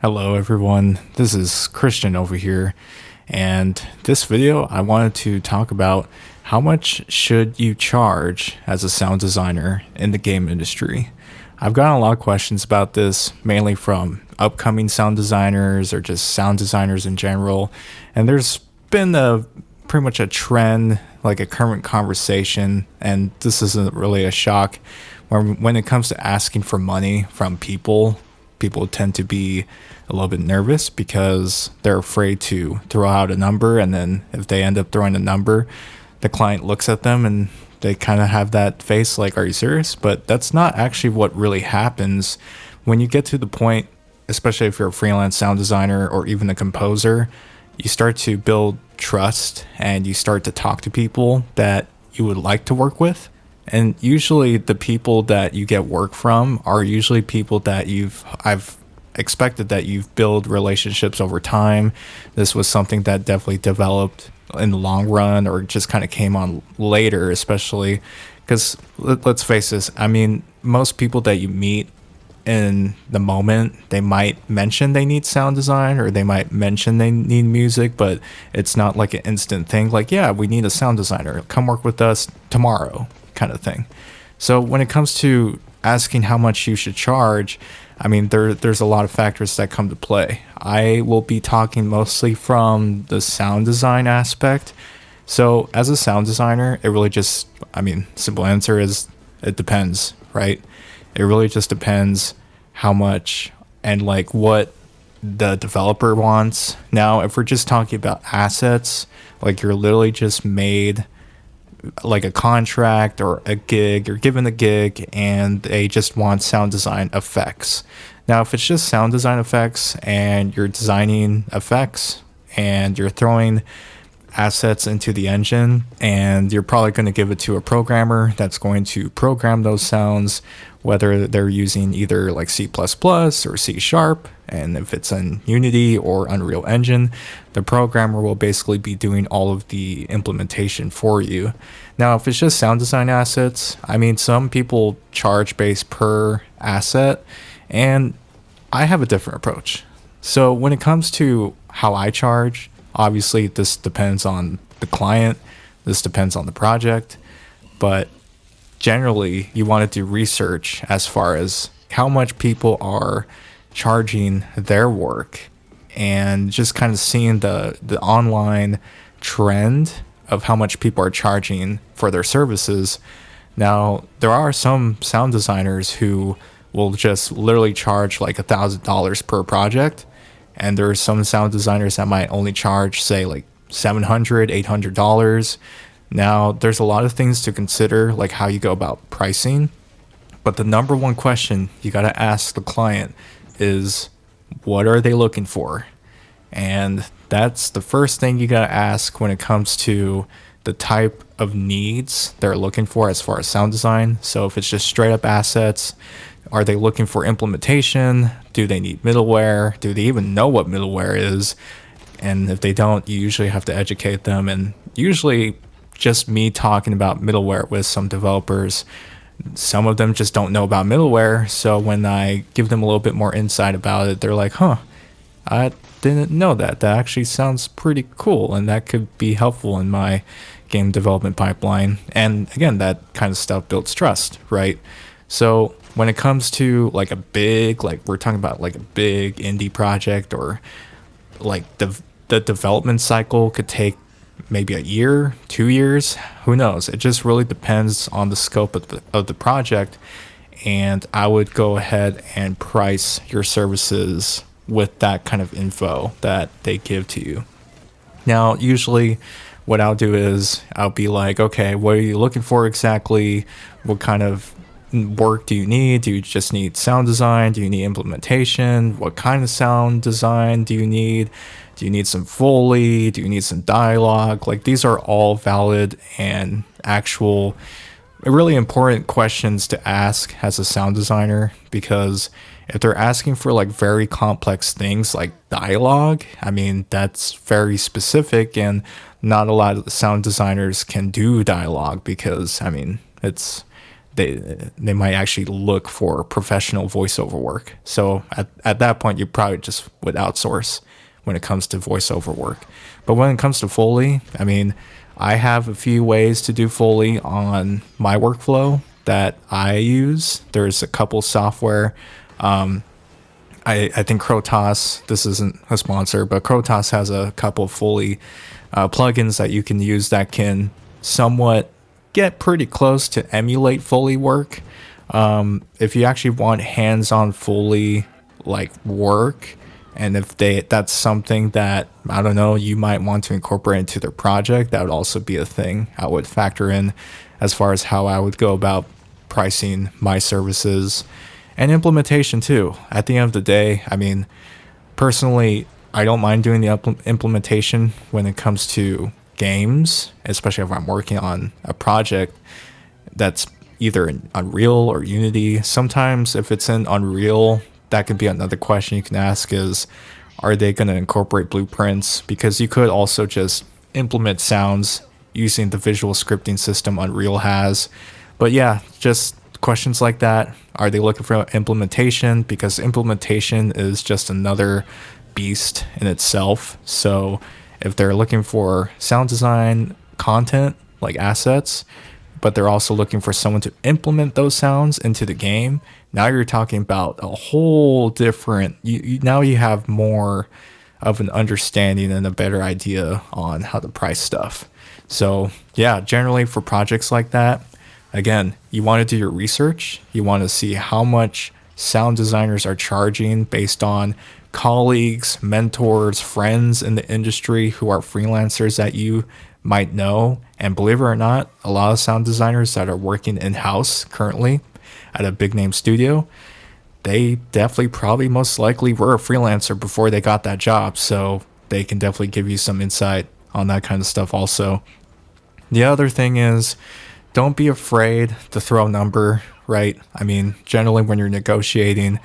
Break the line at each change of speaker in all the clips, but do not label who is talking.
Hello everyone, this is Christian over here, and this video I wanted to talk about how much should you charge as a sound designer in the game industry. I've gotten a lot of questions about this, mainly from upcoming sound designers or just sound designers in general, and there's been a pretty much a trend, like a current conversation, and this isn't really a shock, when it comes to asking for money from people tend to be a little bit nervous because they're afraid to throw out a number, and then if they end up throwing a number, the client looks at them and they kind of have that face like, are you serious? But that's not actually what really happens when you get to the point, especially if you're a freelance sound designer or even a composer. You start to build trust and you start to talk to people that you would like to work with. And usually the people that you get work from are usually people that I've expected that you've built relationships over time. This was something that definitely developed in the long run or just kind of came on later, especially because let's face this. I mean, most people that you meet in the moment, they might mention they need sound design or they might mention they need music, but it's not like an instant thing. Like, yeah, we need a sound designer. Come work with us tomorrow, kind of thing. So when it comes to asking how much you should charge, I mean, there's a lot of factors that come to play. I will be talking mostly from the sound design aspect. So as a sound designer, it really just, I mean, simple answer is it depends, right? It really just depends how much and like what the developer wants. Now, if we're just talking about assets, like you're literally just made like a contract or a gig, you're given a gig and they just want sound design effects. Now, if it's just sound design effects and you're designing effects and you're throwing assets into the engine and you're probably going to give it to a programmer that's going to program those sounds, whether they're using either like C++ or C#, and if it's in Unity or Unreal Engine, the programmer will basically be doing all of the implementation for you. Now, if it's just sound design assets, I mean, some people charge based per asset, and I have a different approach. So when it comes to how I charge, obviously this depends on the client, this depends on the project, but generally you want to do research as far as how much people are charging their work and just kind of seeing the online trend of how much people are charging for their services. Now, there are some sound designers who will just literally charge like $1,000 per project, and there are some sound designers that might only charge, say, like $700, $800. Now, there's a lot of things to consider, like how you go about pricing, but the number one question you got to ask the client is, what are they looking for? And that's the first thing you got to ask when it comes to the type of needs they're looking for as far as sound design. So if it's just straight up assets, are they looking for implementation? Do they need middleware? Do they even know what middleware is? And if they don't, you usually have to educate them. And usually just me talking about middleware with some developers, some of them just don't know about middleware. So when I give them a little bit more insight about it, they're like, huh, I didn't know that. That actually sounds pretty cool, and that could be helpful in my game development pipeline. And again, that kind of stuff builds trust, right? So when it comes to like a big, like we're talking about like a big indie project, or like the development cycle could take maybe a year, 2 years, who knows? It just really depends on the scope of the project. And I would go ahead and price your services with that kind of info that they give to you. Now, usually what I'll do is I'll be like, okay, what are you looking for exactly? What kind of work do you need? Do you just need sound design? Do you need implementation? What kind of sound design do you need? Do you need some Foley? Do you need some dialogue? Like, these are all valid and actual really important questions to ask as a sound designer, because if they're asking for like very complex things like dialogue, I mean, that's very specific, and not a lot of sound designers can do dialogue because, I mean, they might actually look for professional voiceover work. So at that point, you probably just would outsource when it comes to voiceover work. But when it comes to Foley, I mean, I have a few ways to do Foley on my workflow that I use. There's a couple software. I think Crotos, this isn't a sponsor, but Crotos has a couple of Foley plugins that you can use that can somewhat get pretty close to emulate Foley work. If you actually want hands-on Foley like work, and if that's something that, I don't know, you might want to incorporate into their project, that would also be a thing I would factor in as far as how I would go about pricing my services and implementation too. At the end of the day, I mean, personally, I don't mind doing the implementation when it comes to games, especially if I'm working on a project that's either in Unreal or Unity. Sometimes if it's in Unreal, that could be another question you can ask is, are they going to incorporate blueprints? Because you could also just implement sounds using the visual scripting system Unreal has. But yeah, just questions like that. Are they looking for implementation? Because implementation is just another beast in itself. So if they're looking for sound design content, like assets, but they're also looking for someone to implement those sounds into the game, now you're talking about a whole different, now you have more of an understanding and a better idea on how to price stuff. So yeah, generally for projects like that, again, you want to do your research. You want to see how much sound designers are charging based on colleagues, mentors, friends in the industry who are freelancers that you might know. And believe it or not, a lot of sound designers that are working in-house currently at a big name studio, they definitely probably most likely were a freelancer before they got that job. So they can definitely give you some insight on that kind of stuff also. The other thing is, don't be afraid to throw a number, right? I mean, generally when you're negotiating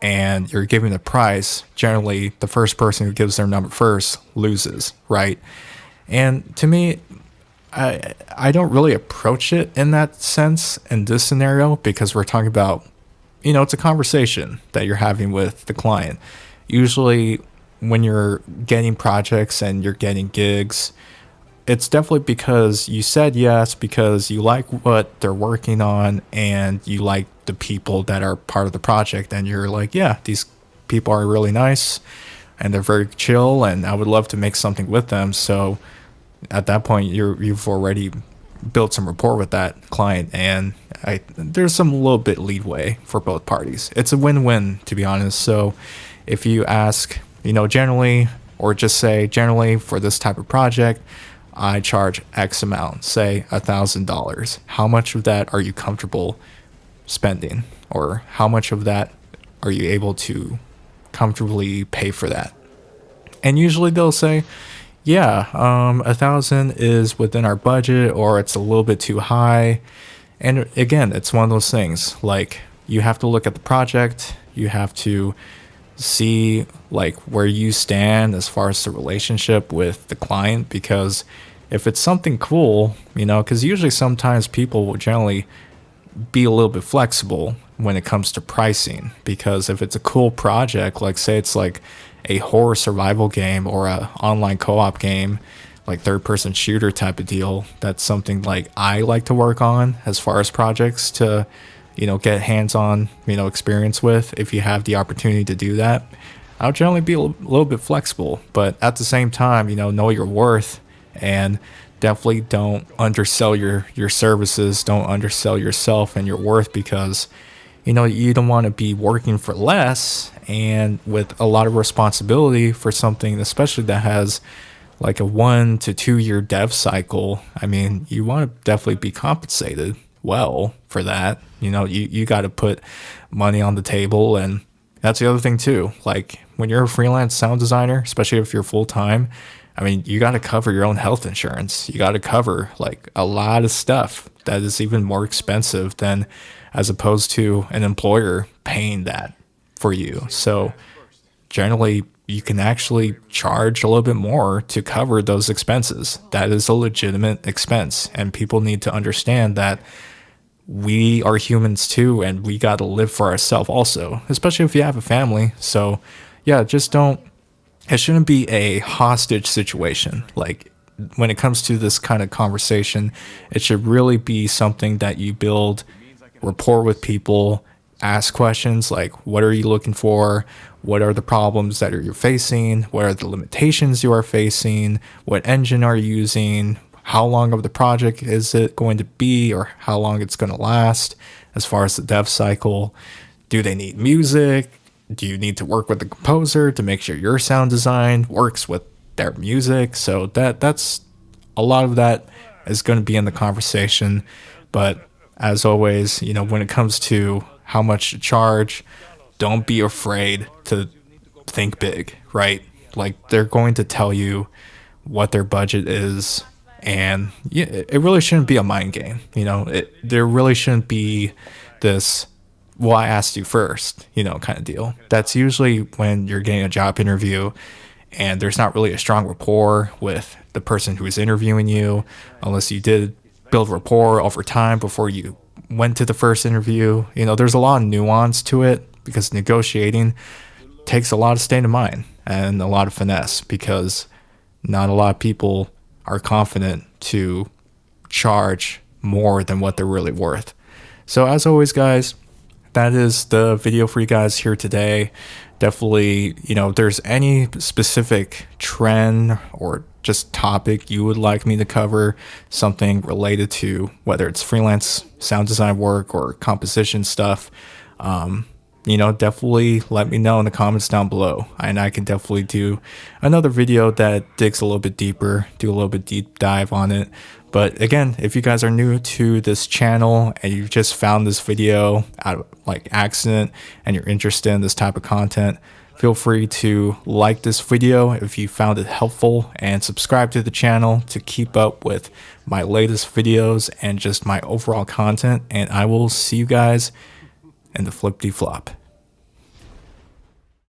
and you're giving a price, generally the first person who gives their number first loses, right? And to me, I don't really approach it in that sense in this scenario, because we're talking about, it's a conversation that you're having with the client. Usually when you're getting projects and you're getting gigs, it's definitely because you said yes, because you like what they're working on and you like the people that are part of the project. And you're like, yeah, these people are really nice and they're very chill and I would love to make something with them. So at that point, you've already built some rapport with that client, and there's some little bit leeway for both parties. It's a win-win, to be honest. So if you ask, generally, or just say generally for this type of project, I charge X amount, say $1,000. How much of that are you comfortable spending? Or how much of that are you able to comfortably pay for that? And usually they'll say, yeah, 1,000 is within our budget, or it's a little bit too high. And again, it's one of those things, like, you have to look at the project, you have to see like where you stand as far as the relationship with the client, because if it's something cool, because usually sometimes people will generally be a little bit flexible when it comes to pricing, because if it's a cool project, like say it's like a horror survival game or a online co-op game, like third-person shooter type of deal, that's something like I like to work on as far as projects to get hands-on experience with. If you have the opportunity to do that, I'll generally be a little bit flexible, but at the same time, know your worth, and definitely don't undersell your services, don't undersell yourself and your worth, because you don't want to be working for less and with a lot of responsibility for something, especially that has like a 1 to 2 year dev cycle. I mean, you want to definitely be compensated well for that. You got to put money on the table. And that's the other thing too. Like when you're a freelance sound designer, especially if you're full time, I mean, you got to cover your own health insurance. You got to cover like a lot of stuff that is even more expensive than as opposed to an employer paying that for you. So generally, you can actually charge a little bit more to cover those expenses. That is a legitimate expense. And people need to understand that we are humans too, and we got to live for ourselves also, especially if you have a family. So yeah, just don't, it shouldn't be a hostage situation. Like when it comes to this kind of conversation, it should really be something that you build rapport with people, ask questions like, what are you looking for? What are the problems that you're facing? What are the limitations you are facing? What engine are you using? How long of the project is it going to be, or how long it's going to last as far as the dev cycle? Do they need music? Do you need to work with the composer to make sure your sound design works with their music? So that's a lot of that is going to be in the conversation. But as always, when it comes to how much to charge, don't be afraid to think big, right? Like they're going to tell you what their budget is, and yeah, it really shouldn't be a mind game. There really shouldn't be this, well, I asked you first, kind of deal. That's usually when you're getting a job interview and there's not really a strong rapport with the person who is interviewing you, unless you did build rapport over time before you went to the first interview. There's a lot of nuance to it because negotiating takes a lot of state of mind and a lot of finesse, because not a lot of people are confident to charge more than what they're really worth. So as always, guys, that is the video for you guys here today. Definitely, if there's any specific trend or just topic you would like me to cover, something related to whether it's freelance sound design work or composition stuff, definitely let me know in the comments down below, and I can definitely do another video that digs a little bit deeper, do a little bit deep dive on it. But again, if you guys are new to this channel and you just found this video out of like accident and you're interested in this type of content, feel free to like this video if you found it helpful, and subscribe to the channel to keep up with my latest videos and just my overall content. And I will see you guys in the flip-de-flop.